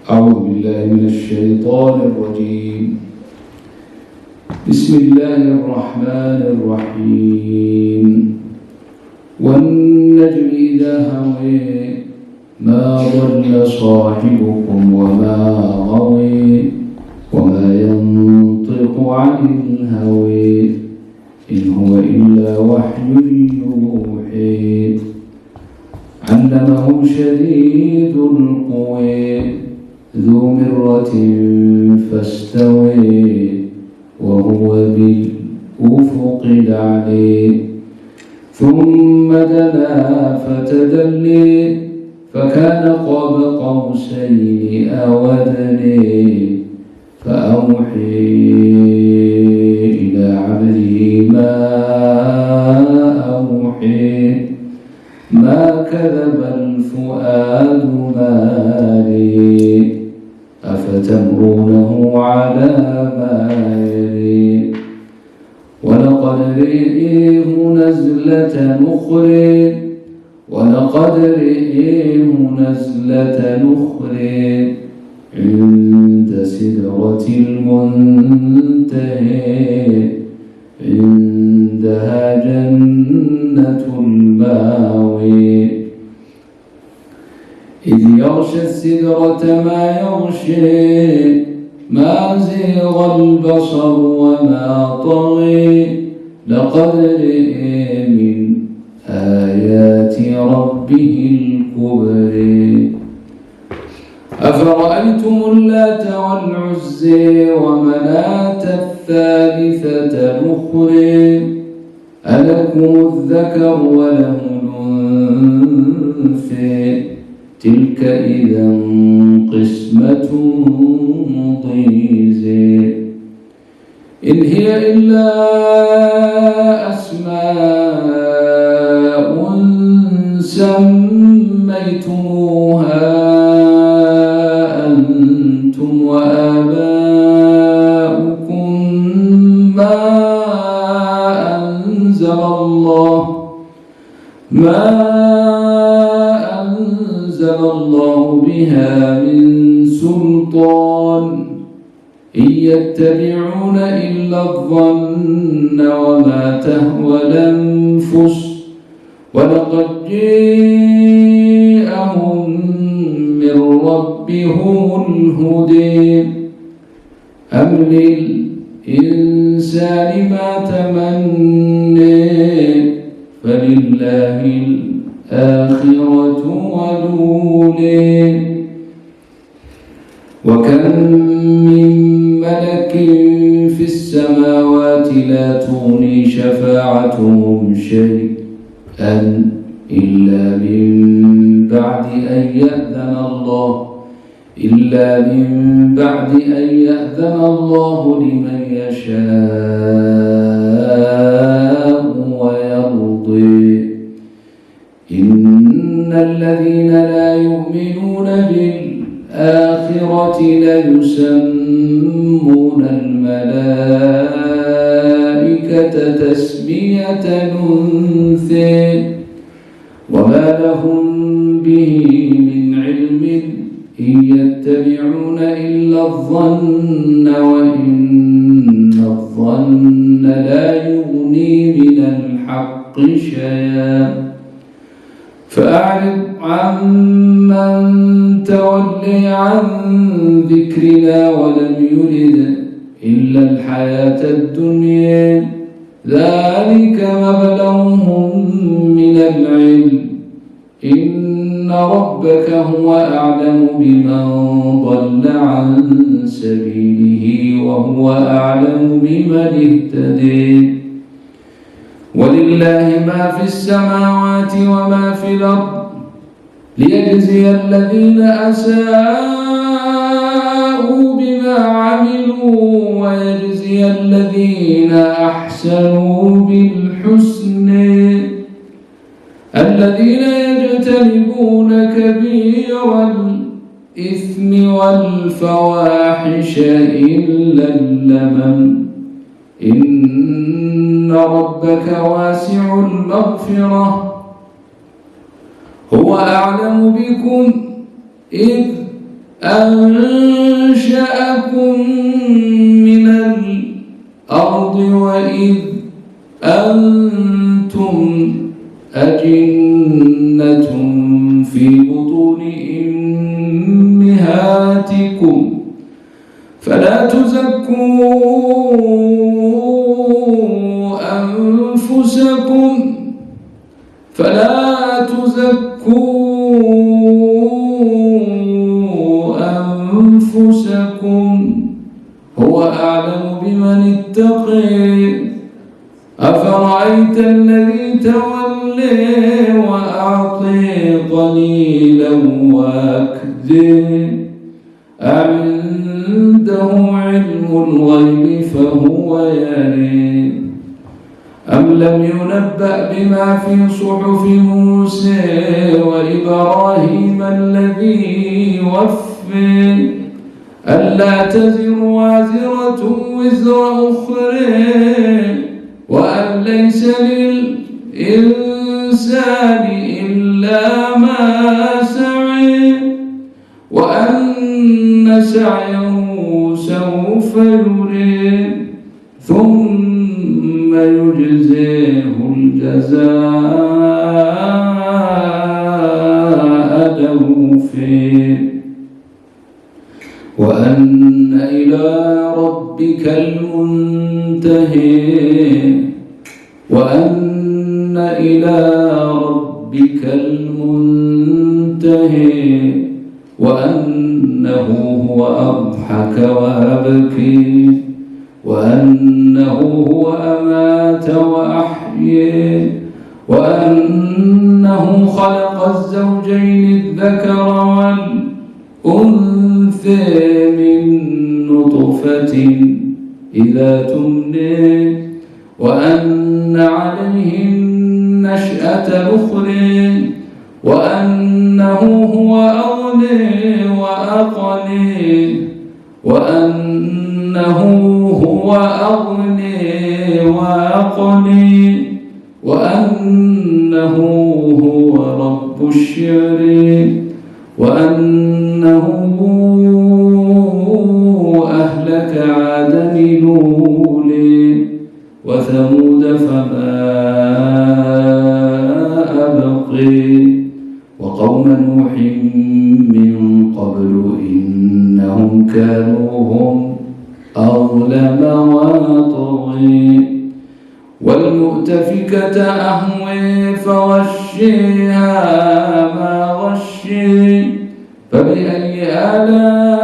أعوذ بالله من الشيطان الرجيم. بسم الله الرحمن الرحيم. والنجم إذا هوي ما ضل صاحبكم وما غوي وما ينطق عن الهوي إن هو إلا وحي يوحي علمه شديد القوى ذو مرة فاستوي وهو بالأفق الأعلى ثم دنا فتدلي فكان قاب قوسين أو أدنى فأوحي إلى عبده ما أوحي ما كذب الفؤاد ما ري أفتمرونه على ما يري ولقد رئيه نزلة نخرى عند سدرة المنتهى عندها جنة الماوى إذ يغشى السدرة ما يغشى ما زيغ البصر وما طغى لقد رئي من آيات ربه الكبرى أفرأيتم اللات والعزى ومناة الثالثة الأخرى ألكم الذكر وله الأنثى تلك إذا قسمة ضيزى إن هي إلا أسماء سميتموها أنتم وآباؤكم ما أنزل الله بها من سلطان إن يتبعون إلا الظن وما تهوى الأنفس ولقد جاءهم من ربهم الهدى أم للإنسان ما تمنى فلله الآخرة والأولى وكم من ملك في السماوات لا تغني شفاعتهم شيئا إلا من بعد أن يأذن الله لمن يشاء ويرضي إن الذين لا يؤمنون بالآخرة ليسمون الملائكة تسمية الأنثى وما لهم به من علم إن يتبعون إلا الظن وإن الظن لا يغني من الحق شيئا فأعرض عمن تولي عن ذكرنا ولم يرد إلا الحياة الدنيا ذلك مبلغهم من العلم إن ربك هو أعلم بمن ضل عن سبيله وهو أعلم بمن اهتدي ولله ما في السماوات وما في الأرض ليجزي الذين أساءوا بما عملوا ويجزي الذين أحسنوا بالحسنى الذين يجتنبون كبير الإثم والفواحش إلا اللمم إن ربك واسع المغفرة هو أعلم بكم إذ أنشأكم من الأرض وإذ أنتم أجنة في بطون أمهاتكم فلا تزكوا أنفسكم هو أعلم بمن اتقي أفرأيت الذي تولي وأعطي قليلا وأكدر أعنده علم الغيب فهو يرى أم لم ينبأ بما في صحف موسى وإبراهيم الذي وفى ألا تزر وازرة وزر أخرى وأن ليس للإنسان إلا ما سعى وأن سعيه سوف يرى ثم يجزيه الجزاء الأوفى وأن إلى ربك المنتهى وأن إلى ربك المنتهى وأنه هو أضحك وأبكي وأنه هو أمات وأحيي وأنه خلق الزوجين الذكر والأنثى من نطفة إذا تمنى وأن عليه النشأة الأخرى وأنه هو أغنى وأقنى وأنه هو أغنى وأقنى وأنه هو رب الشعر وأنه أهلك عادا الأولى وثمود فما أبقي وقوم نوح من قبل إنهم كانوا هم أظلم وأطغى والمؤتفكة أهوى فغشيها ما غشي فبأي آلاء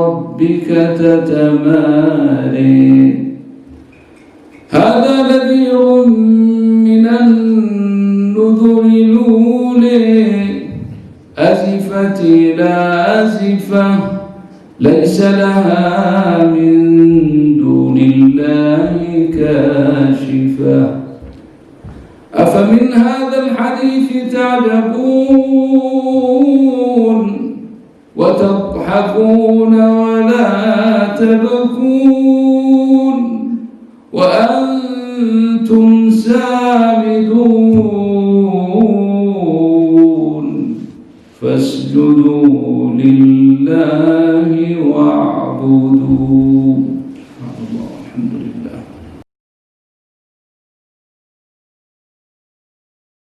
ربك تتماري هذا نذير من النذر الأولى أزفت لازفة ليس لها من دون الله كاشفة أفمن هذا الحديث تعجبون وتضحكون ولا تبكون وأنتم سامدون فاسجدوا لله واعبدوا. الحمد لله.